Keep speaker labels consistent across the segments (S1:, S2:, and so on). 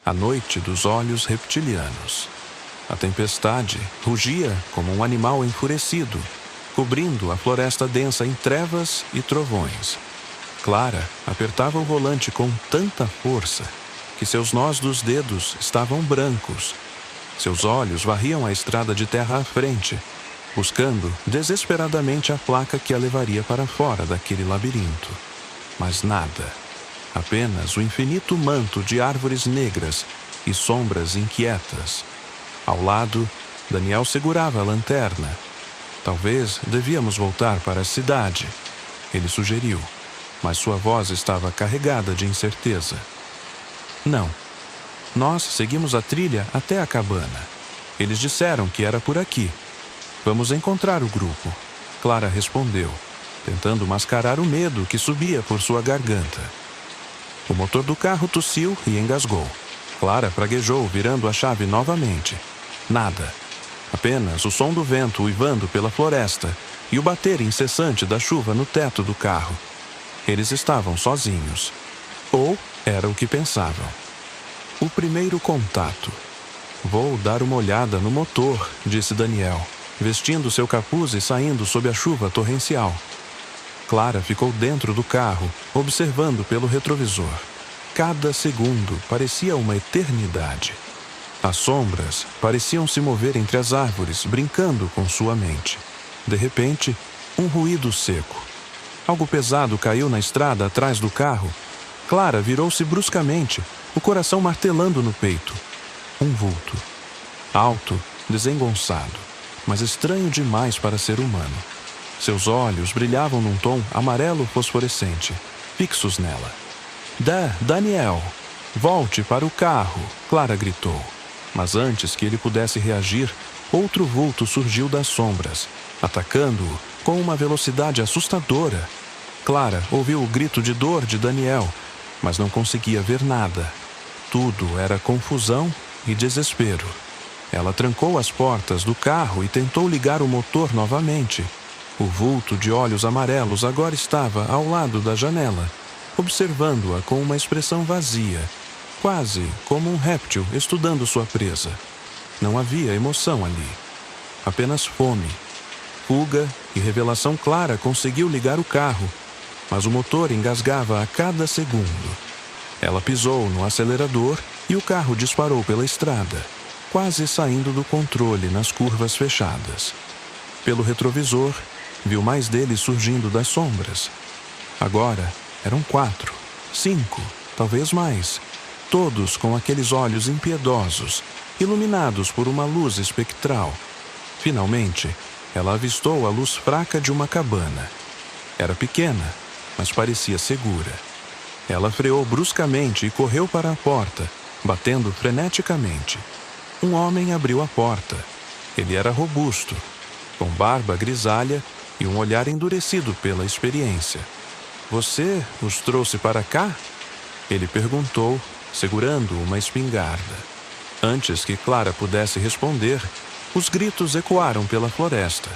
S1: A noite dos olhos reptilianos. A tempestade rugia como um animal enfurecido, cobrindo a floresta densa em trevas e trovões. Clara apertava o volante com tanta força que seus nós dos dedos estavam brancos. Seus olhos varriam a estrada de terra à frente, buscando desesperadamente a placa que a levaria para fora daquele labirinto. Mas nada. Apenas o infinito manto de árvores negras e sombras inquietas. Ao lado, Daniel segurava a lanterna. Talvez devíamos voltar para a cidade, ele sugeriu, mas sua voz estava carregada de incerteza. Não. Nós seguimos a trilha até a cabana. Eles disseram que era por aqui. Vamos encontrar o grupo, Clara respondeu, tentando mascarar o medo que subia por sua garganta. O motor do carro tossiu e engasgou. Clara praguejou, virando a chave novamente. Nada. Apenas o som do vento uivando pela floresta e o bater incessante da chuva no teto do carro. Eles estavam sozinhos. Ou era o que pensavam. O primeiro contato. Vou dar uma olhada no motor, disse Daniel, vestindo seu capuz e saindo sob a chuva torrencial. Clara ficou dentro do carro, observando pelo retrovisor. Cada segundo parecia uma eternidade. As sombras pareciam se mover entre as árvores, brincando com sua mente. De repente, um ruído seco. Algo pesado caiu na estrada atrás do carro. Clara virou-se bruscamente, o coração martelando no peito. Um vulto. Alto, desengonçado, mas estranho demais para ser humano. Seus olhos brilhavam num tom amarelo fosforescente, fixos nela. Daniel, volte para o carro, Clara gritou. Mas antes que ele pudesse reagir, outro vulto surgiu das sombras, atacando-o com uma velocidade assustadora. Clara ouviu o grito de dor de Daniel, mas não conseguia ver nada. Tudo era confusão e desespero. Ela trancou as portas do carro e tentou ligar o motor novamente. O vulto de olhos amarelos agora estava ao lado da janela, observando-a com uma expressão vazia, quase como um réptil estudando sua presa. Não havia emoção ali, apenas fome. Fuga e revelação clara conseguiu ligar o carro, mas o motor engasgava a cada segundo. Ela pisou no acelerador e o carro disparou pela estrada, quase saindo do controle nas curvas fechadas. Pelo retrovisor, viu mais deles surgindo das sombras. Agora eram 4, 5, talvez mais, todos com aqueles olhos impiedosos, iluminados por uma luz espectral. Finalmente, ela avistou a luz fraca de uma cabana. Era pequena, mas parecia segura. Ela freou bruscamente e correu para a porta, batendo freneticamente. Um homem abriu a porta. Ele era robusto, com barba grisalha e um olhar endurecido pela experiência. Você os trouxe para cá? Ele perguntou, segurando uma espingarda. Antes que Clara pudesse responder, os gritos ecoaram pela floresta.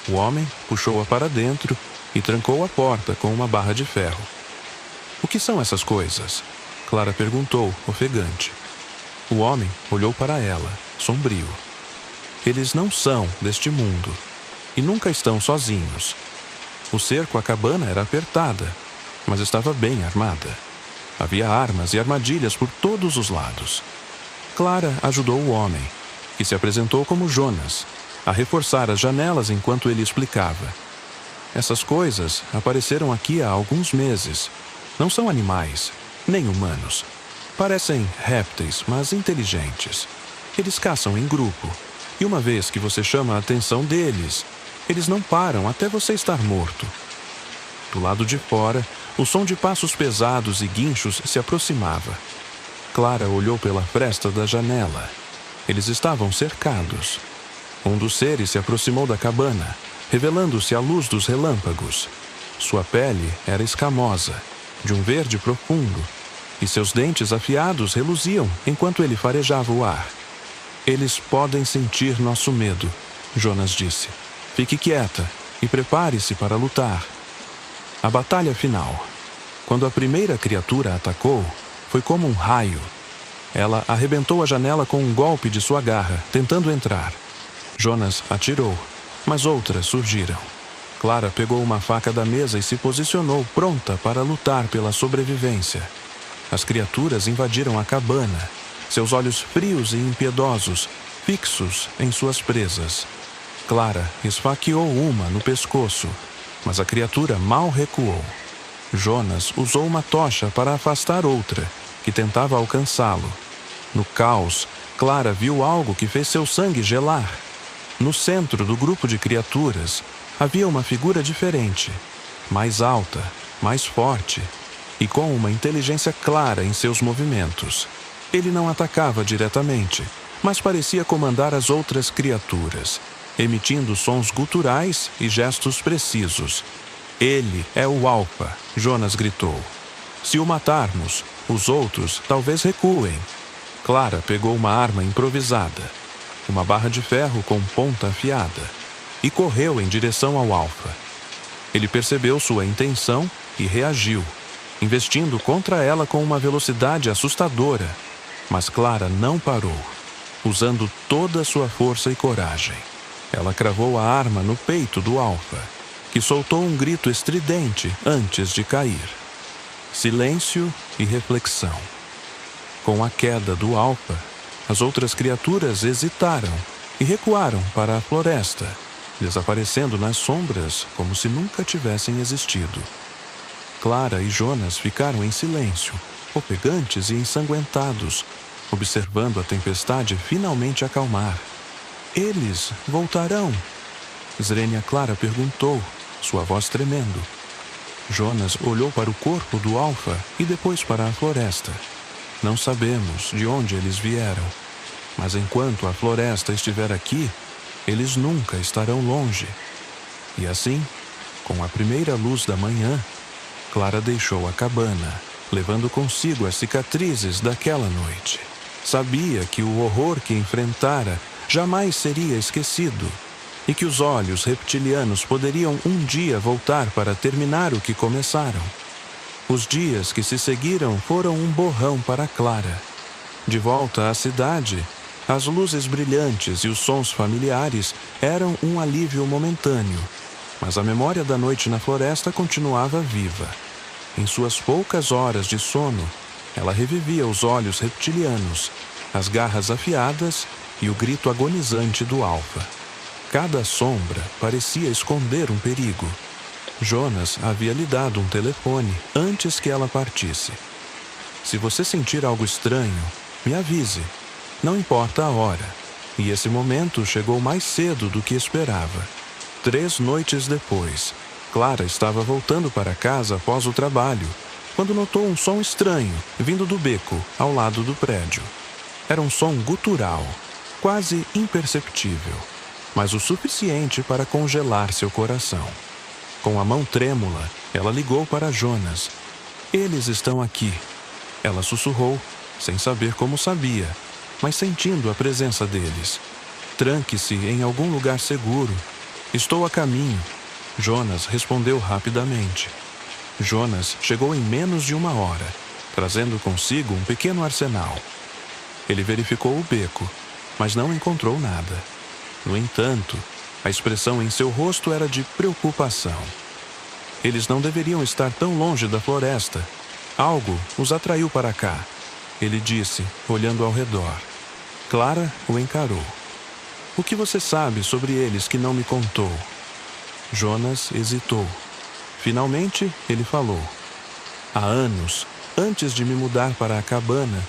S1: O homem puxou-a para dentro e trancou a porta com uma barra de ferro. O que são essas coisas? Clara perguntou, ofegante. O homem olhou para ela, sombrio. Eles não são deste mundo. E nunca estão sozinhos. O cerco à cabana era apertada, mas estava bem armada. Havia armas e armadilhas por todos os lados. Clara ajudou o homem, que se apresentou como Jonas, a reforçar as janelas enquanto ele explicava. Essas coisas apareceram aqui há alguns meses. Não são animais, nem humanos. Parecem répteis, mas inteligentes. Eles caçam em grupo. E uma vez que você chama a atenção deles, eles não param até você estar morto. Do lado de fora, o som de passos pesados e guinchos se aproximava. Clara olhou pela fresta da janela. Eles estavam cercados. Um dos seres se aproximou da cabana, revelando-se à luz dos relâmpagos. Sua pele era escamosa, de um verde profundo, e seus dentes afiados reluziam enquanto ele farejava o ar. Eles podem sentir nosso medo, Jonas disse. Fique quieta e prepare-se para lutar. A batalha final. Quando a primeira criatura atacou, foi como um raio. Ela arrebentou a janela com um golpe de sua garra, tentando entrar. Jonas atirou, mas outras surgiram. Clara pegou uma faca da mesa e se posicionou pronta para lutar pela sobrevivência. As criaturas invadiram a cabana, seus olhos frios e impiedosos, fixos em suas presas. Clara esfaqueou uma no pescoço, mas a criatura mal recuou. Jonas usou uma tocha para afastar outra, que tentava alcançá-lo. No caos, Clara viu algo que fez seu sangue gelar. No centro do grupo de criaturas, havia uma figura diferente, mais alta, mais forte e com uma inteligência clara em seus movimentos. Ele não atacava diretamente, mas parecia comandar as outras criaturas, emitindo sons guturais e gestos precisos. Ele é o Alfa, Jonas gritou. Se o matarmos, os outros talvez recuem. Clara pegou uma arma improvisada, uma barra de ferro com ponta afiada, e correu em direção ao Alfa. Ele percebeu sua intenção e reagiu, investindo contra ela com uma velocidade assustadora. Mas Clara não parou, usando toda a sua força e coragem. Ela cravou a arma no peito do Alfa, que soltou um grito estridente antes de cair. Silêncio e reflexão. Com a queda do Alfa, as outras criaturas hesitaram e recuaram para a floresta, desaparecendo nas sombras como se nunca tivessem existido. Clara e Jonas ficaram em silêncio, ofegantes e ensanguentados, observando a tempestade finalmente acalmar. Eles voltarão? Zrenia Clara perguntou, sua voz tremendo. Jonas olhou para o corpo do Alfa e depois para a floresta. Não sabemos de onde eles vieram, mas enquanto a floresta estiver aqui, eles nunca estarão longe. E assim, com a primeira luz da manhã, Clara deixou a cabana, levando consigo as cicatrizes daquela noite. Sabia que o horror que enfrentara jamais seria esquecido, e que os olhos reptilianos poderiam um dia voltar para terminar o que começaram. Os dias que se seguiram foram um borrão para Clara. De volta à cidade, as luzes brilhantes e os sons familiares eram um alívio momentâneo, mas a memória da noite na floresta continuava viva. Em suas poucas horas de sono, ela revivia os olhos reptilianos, as garras afiadas e o grito agonizante do Alfa. Cada sombra parecia esconder um perigo. Jonas havia lhe dado um telefone antes que ela partisse. Se você sentir algo estranho, me avise. Não importa a hora. E esse momento chegou mais cedo do que esperava. 3 noites depois, Clara estava voltando para casa após o trabalho, quando notou um som estranho vindo do beco ao lado do prédio. Era um som gutural, quase imperceptível, mas o suficiente para congelar seu coração. Com a mão trêmula, ela ligou para Jonas. Eles estão aqui. Ela sussurrou, sem saber como sabia, mas sentindo a presença deles. Tranque-se em algum lugar seguro. Estou a caminho. Jonas respondeu rapidamente. Jonas chegou em menos de 1 hora, trazendo consigo um pequeno arsenal. Ele verificou o beco, mas não encontrou nada. No entanto, a expressão em seu rosto era de preocupação. Eles não deveriam estar tão longe da floresta. Algo os atraiu para cá, ele disse, olhando ao redor. Clara o encarou. O que você sabe sobre eles que não me contou? Jonas hesitou. Finalmente, ele falou. Há anos, antes de me mudar para a cabana,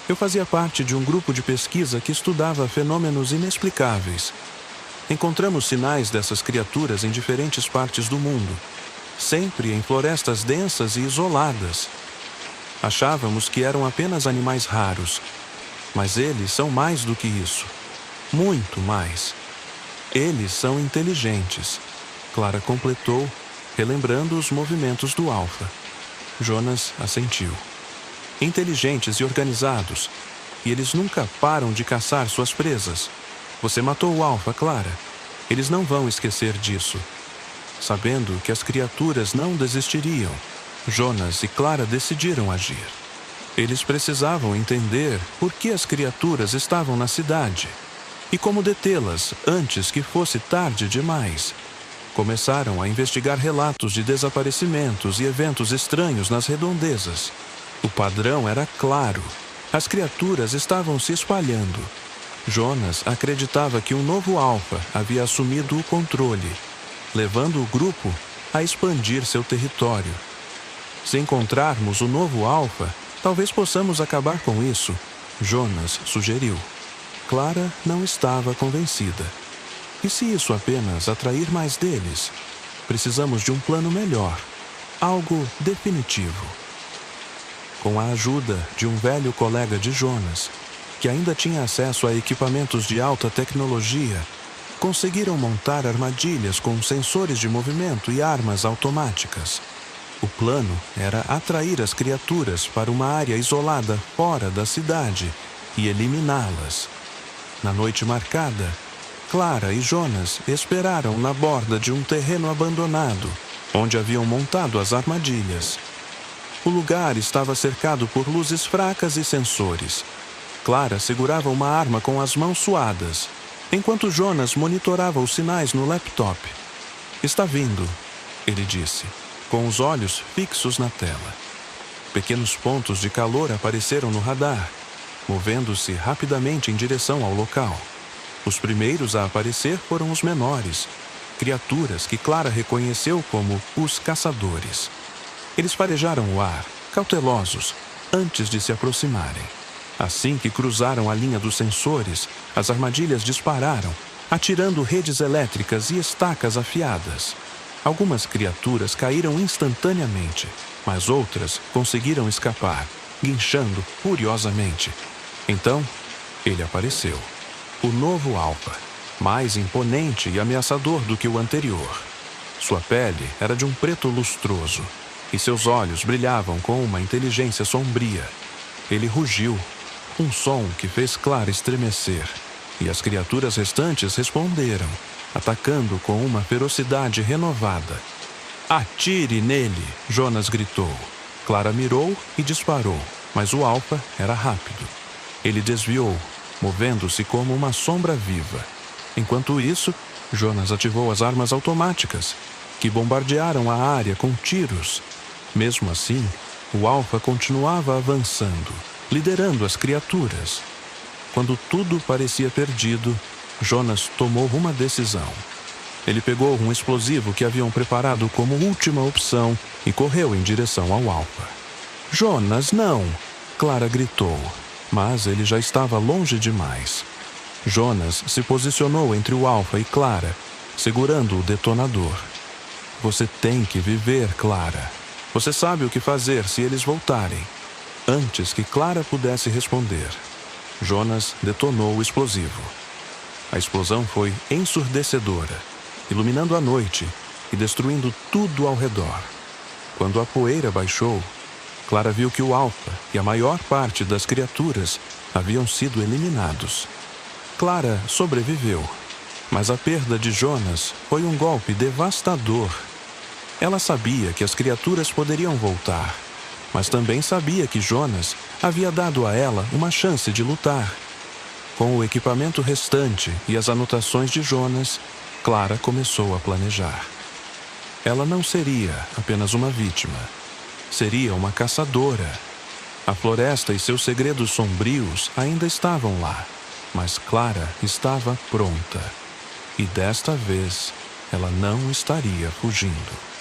S1: eu fazia parte de um grupo de pesquisa que estudava fenômenos inexplicáveis. Encontramos sinais dessas criaturas em diferentes partes do mundo, sempre em florestas densas e isoladas. Achávamos que eram apenas animais raros, mas eles são mais do que isso. Muito mais. Eles são inteligentes, Clara completou, relembrando os movimentos do Alfa. Jonas assentiu. Inteligentes e organizados, e eles nunca param de caçar suas presas. Você matou o Alfa, Clara. Eles não vão esquecer disso. Sabendo que as criaturas não desistiriam, Jonas e Clara decidiram agir. Eles precisavam entender por que as criaturas estavam na cidade e como detê-las antes que fosse tarde demais. Começaram a investigar relatos de desaparecimentos e eventos estranhos nas redondezas. O padrão era claro. As criaturas estavam se espalhando. Jonas acreditava que um novo alfa havia assumido o controle, levando o grupo a expandir seu território. Se encontrarmos o novo alfa, talvez possamos acabar com isso, Jonas sugeriu. Clara não estava convencida. E se isso apenas atrair mais deles? Precisamos de um plano melhor, algo definitivo. Com a ajuda de um velho colega de Jonas, que ainda tinha acesso a equipamentos de alta tecnologia, conseguiram montar armadilhas com sensores de movimento e armas automáticas. O plano era atrair as criaturas para uma área isolada fora da cidade e eliminá-las. Na noite marcada, Clara e Jonas esperaram na borda de um terreno abandonado, onde haviam montado as armadilhas. O lugar estava cercado por luzes fracas e sensores. Clara segurava uma arma com as mãos suadas, enquanto Jonas monitorava os sinais no laptop. "Está vindo", ele disse, com os olhos fixos na tela. Pequenos pontos de calor apareceram no radar, movendo-se rapidamente em direção ao local. Os primeiros a aparecer foram os menores, criaturas que Clara reconheceu como os caçadores. Eles farejaram o ar, cautelosos, antes de se aproximarem. Assim que cruzaram a linha dos sensores, as armadilhas dispararam, atirando redes elétricas e estacas afiadas. Algumas criaturas caíram instantaneamente, mas outras conseguiram escapar, guinchando furiosamente. Então, ele apareceu. O novo alfa, mais imponente e ameaçador do que o anterior. Sua pele era de um preto lustroso, e seus olhos brilhavam com uma inteligência sombria. Ele rugiu, um som que fez Clara estremecer, e as criaturas restantes responderam, atacando com uma ferocidade renovada. "Atire nele!" Jonas gritou. Clara mirou e disparou, mas o alfa era rápido. Ele desviou, movendo-se como uma sombra viva. Enquanto isso, Jonas ativou as armas automáticas, que bombardearam a área com tiros. Mesmo assim, o alfa continuava avançando, liderando as criaturas. Quando tudo parecia perdido, Jonas tomou uma decisão. Ele pegou um explosivo que haviam preparado como última opção e correu em direção ao alfa. "Jonas, não!" Clara gritou, mas ele já estava longe demais. Jonas se posicionou entre o alfa e Clara, segurando o detonador. "Você tem que viver, Clara. Você sabe o que fazer se eles voltarem." Antes que Clara pudesse responder, Jonas detonou o explosivo. A explosão foi ensurdecedora, iluminando a noite e destruindo tudo ao redor. Quando a poeira baixou, Clara viu que o alfa e a maior parte das criaturas haviam sido eliminados. Clara sobreviveu, mas a perda de Jonas foi um golpe devastador. Ela sabia que as criaturas poderiam voltar, mas também sabia que Jonas havia dado a ela uma chance de lutar. Com o equipamento restante e as anotações de Jonas, Clara começou a planejar. Ela não seria apenas uma vítima. Seria uma caçadora. A floresta e seus segredos sombrios ainda estavam lá, mas Clara estava pronta. E desta vez, ela não estaria fugindo.